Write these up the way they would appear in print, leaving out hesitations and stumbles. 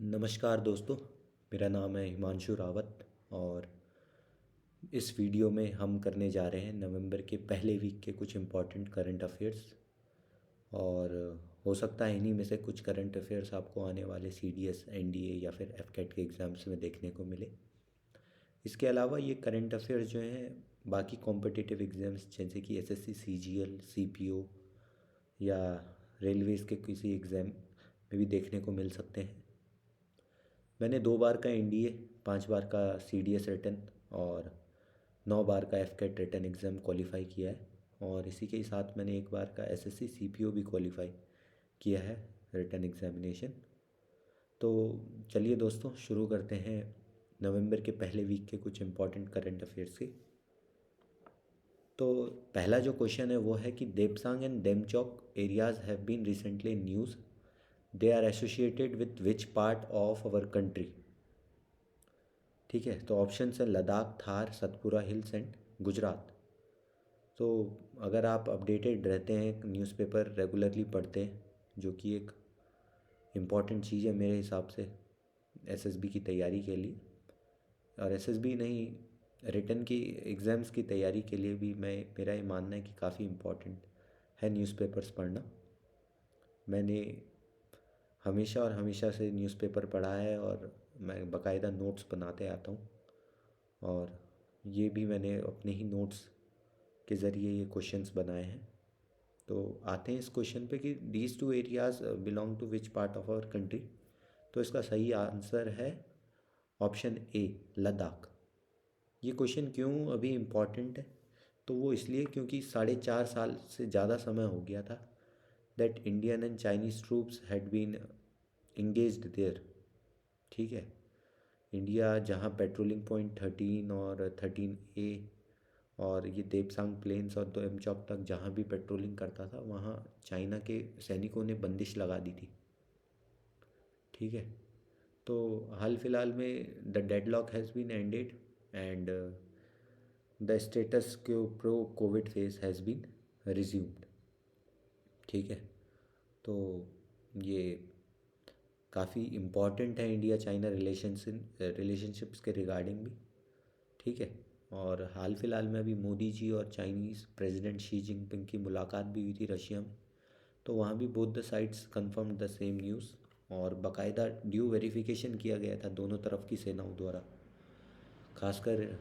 नमस्कार दोस्तों। मेरा नाम है हिमांशु रावत और इस वीडियो में हम करने जा रहे हैं नवंबर के पहले वीक के कुछ इम्पोर्टेंट करंट अफेयर्स। और हो सकता है इन्हीं में से कुछ करंट अफेयर्स आपको आने वाले सीडीएस, एनडीए या फिर एफकेट के एग्ज़ाम्स में देखने को मिले। इसके अलावा ये करंट अफेयर्स जो हैं बाकी कॉम्पिटिटिव एग्ज़ाम्स जैसे कि एसएससी, सीजीएल, सीपीओ या रेलवेज़ के किसी एग्ज़ाम में भी देखने को मिल सकते हैं। मैंने 2 बार का एनडीए, 5 बार का सीडीएस रिटन और 9 बार का एफकेट रिटन एग्ज़ाम क्वालिफाई किया है। और इसी के साथ मैंने 1 बार का एसएससी सीपीओ भी क्वालिफाई किया है रिटन एग्ज़ामिनेशन। तो चलिए दोस्तों, शुरू करते हैं नवंबर के पहले वीक के कुछ इम्पोर्टेंट करंट अफेयर्स के। तो पहला जो क्वेश्चन है वो है कि Depsang and Demchok areas have been recently in news, they are associated with which part of our country. ठीक है, तो ऑप्शन है लद्दाख, थार, सतपुरा हिल्स एंड गुजरात। तो अगर आप अपडेटेड रहते हैं, न्यूज़पेपर रेगुलरली पढ़ते हैं, जो कि एक इम्पॉर्टेंट चीज़ है मेरे हिसाब से एसएसबी की तैयारी के लिए, और एसएसबी नहीं, रिटन की एग्ज़ाम्स की तैयारी के लिए भी मेरा ये मानना है कि काफ़ी इम्पॉर्टेंट है न्यूज़पेपर्स पढ़ना। मैंने हमेशा और हमेशा से न्यूज़पेपर पढ़ा है और मैं बाकायदा नोट्स बनाते आता हूँ। और ये भी मैंने अपने ही नोट्स के ज़रिए ये क्वेश्चंस बनाए हैं। तो आते हैं इस क्वेश्चन पे कि these two areas belong to which part of our country. तो इसका सही आंसर है ऑप्शन ए, लद्दाख। ये क्वेश्चन क्यों अभी इम्पॉर्टेंट है? तो वो इसलिए क्योंकि 4.5 साल से ज़्यादा समय हो गया था that Indian and Chinese troops had been engaged there. ठीक है, इंडिया जहाँ पेट्रोलिंग पॉइंट 13 और 13A और ये देपसांग प्लेन्स और देमचौक तक जहाँ भी पेट्रोलिंग करता था, वहाँ चाइना के सैनिकों ने बंदिश लगा दी थी। ठीक है, तो हाल फिलहाल में the deadlock has been ended and the status pro COVID phase has been resumed. ठीक है, तो ये काफ़ी इम्पॉर्टेंट है इंडिया चाइना रिलेशनशिप्स के रिगार्डिंग भी। ठीक है, और हाल फिलहाल में अभी मोदी जी और चाइनीज़ प्रेसिडेंट शी जिनपिंग की मुलाकात भी हुई थी रशिया में। तो वहाँ भी both the sides confirm the same news और बाकायदा ड्यू वेरिफिकेशन किया गया था दोनों तरफ की सेनाओं द्वारा। खासकर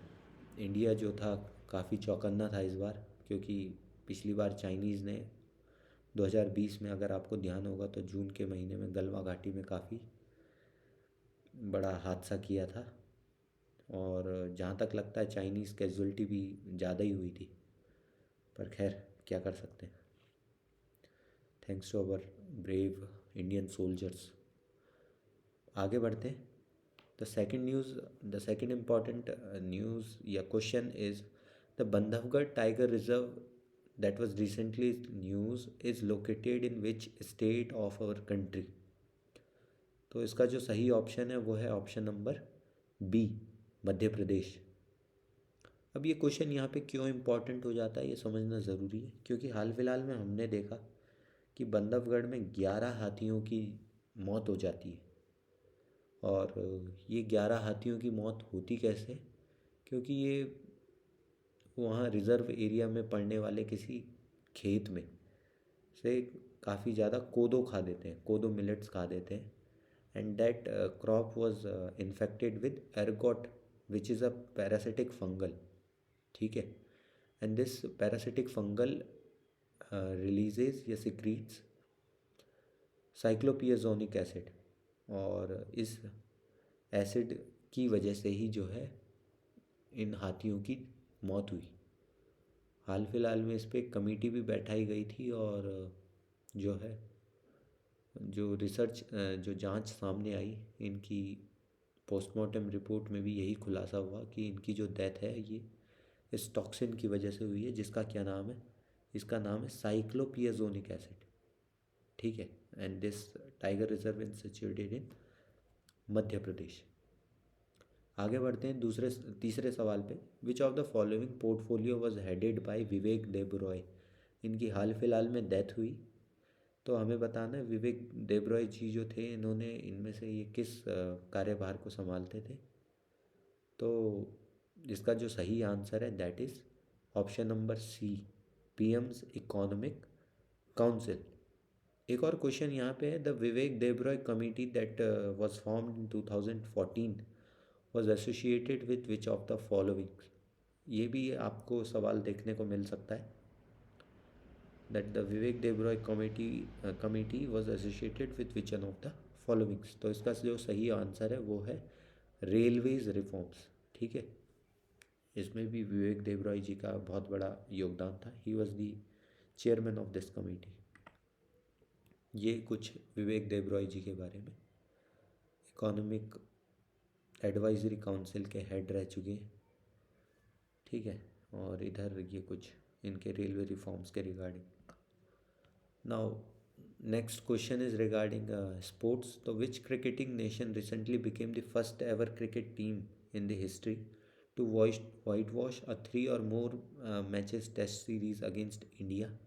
इंडिया जो था काफ़ी चौकन्ना था इस बार, क्योंकि पिछली बार चाइनीज़ ने 2020 में, अगर आपको ध्यान होगा तो जून के महीने में गलवा घाटी में काफ़ी बड़ा हादसा किया था। और जहाँ तक लगता है चाइनीज़ कैजुअल्टी भी ज़्यादा ही हुई थी, पर खैर क्या कर सकते हैं। Thanks to our brave Indian soldiers. आगे बढ़ते हैं। द सेकेंड इम्पॉर्टेंट न्यूज़ या question is the Bandhavgarh tiger reserve that was recently news is located in which state of our country. तो इसका जो सही ऑप्शन है वो है option number B, Madhya Pradesh. अब ये क्वेश्चन यहाँ पे क्यों इम्पोर्टेंट हो जाता है ये समझना ज़रूरी है, क्योंकि हाल फिलहाल में हमने देखा कि बंधवगढ़ में 11 हाथियों की मौत हो जाती है। और ये 11 हाथियों की मौत होती कैसे? क्योंकि ये वहाँ रिज़र्व एरिया में पड़ने वाले किसी खेत में से काफ़ी ज़्यादा कोदो खा देते हैं, कोदो मिलेट्स खा देते हैं। And that crop was infected with ergot which is a parasitic fungal. ठीक है, and this parasitic fungal releases या सिक्रीट्स साइक्लोपियाजोनिक एसिड, और इस एसिड की वजह से ही जो है इन हाथियों की मौत हुई। हाल फिलहाल में इस पर एक कमेटी भी बैठाई गई थी और जो है जो रिसर्च जो जांच सामने आई, इनकी पोस्टमार्टम रिपोर्ट में भी यही खुलासा हुआ कि इनकी जो डेथ है ये इस टॉक्सिन की वजह से हुई है, जिसका क्या नाम है? इसका नाम है साइक्लोपियाजोनिक एसिड। ठीक है, and this tiger reserve in situated in Madhya Pradesh. आगे बढ़ते हैं तीसरे सवाल पे। Which of the following portfolio was headed by Vivek Debroy. इनकी हाल फिलहाल में डेथ हुई तो हमें बताना है विवेक देबरॉय जी जो थे इन्होंने इनमें से ये किस कार्यभार को संभालते थे। तो इसका जो सही आंसर है that is option number C, PM's economic council. एक और क्वेश्चन यहाँ पे है, the Vivek Debroy committee that was formed in 2014 was associated with which of the following. ये भी आपको सवाल देखने को मिल सकता है, that the Vivek Debroy committee was associated with which one of the followings. तो इसका जो सही आंसर है वो है रेलवेज रिफॉर्म्स। ठीक है, इसमें भी विवेक देबरॉय जी का बहुत बड़ा योगदान था, he was the chairman of this committee. ये कुछ विवेक देबरॉय जी के बारे में। इकोनॉमिक एडवाइजरी काउंसिल के हेड रह चुके हैं। ठीक है, और इधर ये कुछ इनके रेलवे रिफॉर्म्स के regarding. Now next question is regarding sports. तो which cricketing nation recently became the first ever cricket team in the history to whitewash a 3 or more matches test series against India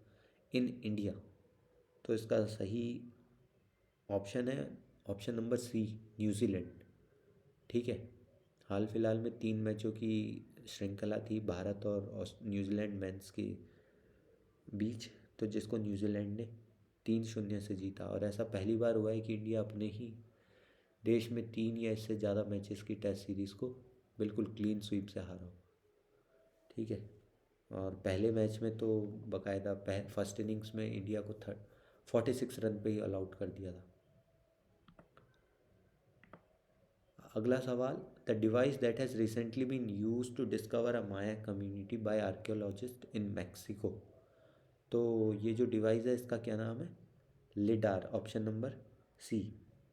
in India. तो इसका सही option है option number सी, New Zealand. ठीक है, हाल फिलहाल में 3 मैचों की श्रृंखला थी भारत और न्यूजीलैंड मेंस की बीच, तो जिसको न्यूजीलैंड ने 3-0 से जीता। और ऐसा पहली बार हुआ है कि इंडिया अपने ही देश में 3 या इससे ज़्यादा मैचेस की टेस्ट सीरीज़ को बिल्कुल क्लीन स्वीप से हारा हो। ठीक है, और पहले मैच में तो बाकायदा फर्स्ट इनिंग्स में इंडिया को 46 रन पे ही ऑल आउट कर दिया था। अगला सवाल, the device that has recently been use to discover a Maya community by archaeologist in Mexico. तो ये जो डिवाइस है इसका क्या नाम है? LIDAR, option number C,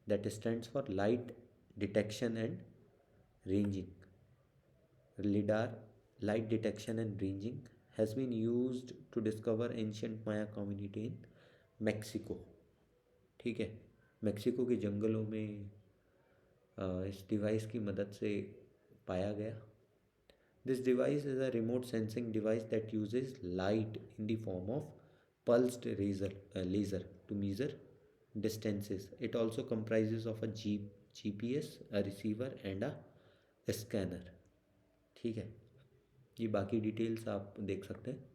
that stands for light detection and ranging. LIDAR, light detection and ranging, has been used to discover ancient Maya community in Mexico। ठीक है, मेक्सिको के जंगलों में इस डिवाइस की मदद से पाया गया। This device is a remote sensing device that uses light in the form of pulsed laser to measure distances. It also comprises of a GPS, a receiver and a scanner। ठीक है, ये बाकी details आप देख सकते हैं।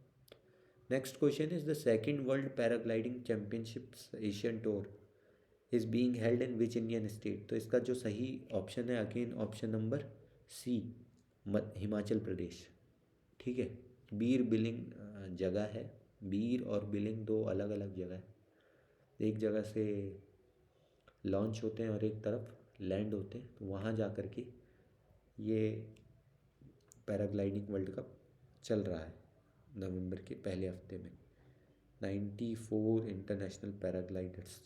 Next question is the second world paragliding championships Asian tour is being held in which Indian state. तो इसका जो सही ऑप्शन है again option number c, Himachal Pradesh. ठीक है, बीर बिलिंग जगह है, बीर और बिलिंग 2 अलग अलग जगह है। एक जगह से लॉन्च होते हैं और एक तरफ लैंड होते हैं, तो वहाँ जा कर के ये पैराग्लाइडिंग वर्ल्ड कप चल रहा है नवंबर के पहले हफ्ते में। 94 इंटरनेशनल पैराग्लाइडर्स।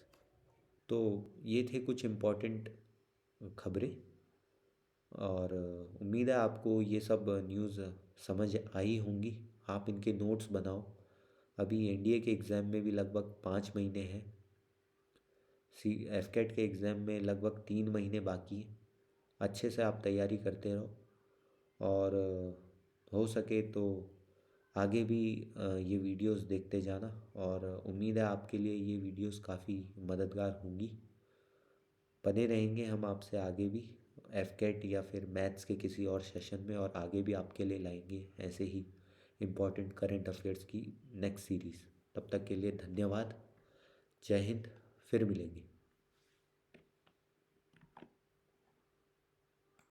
तो ये थे कुछ इम्पोर्टेंट खबरें, और उम्मीद है आपको ये सब न्यूज़ समझ आई होंगी। आप इनके नोट्स बनाओ। अभी एनडीए के एग्ज़ाम में भी लगभग 5 महीने हैं, एफकेट के एग्ज़ाम में लगभग 3 महीने बाकी हैं। अच्छे से आप तैयारी करते रहो, और हो सके तो आगे भी ये वीडियोस देखते जाना, और उम्मीद है आपके लिए ये वीडियोस काफ़ी मददगार होंगी। बने रहेंगे हम आपसे आगे भी एफकेट या फिर मैथ्स के किसी और सेशन में, और आगे भी आपके लिए लाएंगे ऐसे ही इम्पोर्टेंट करंट अफेयर्स की नेक्स्ट सीरीज़। तब तक के लिए धन्यवाद। जय हिंद, फिर मिलेंगे।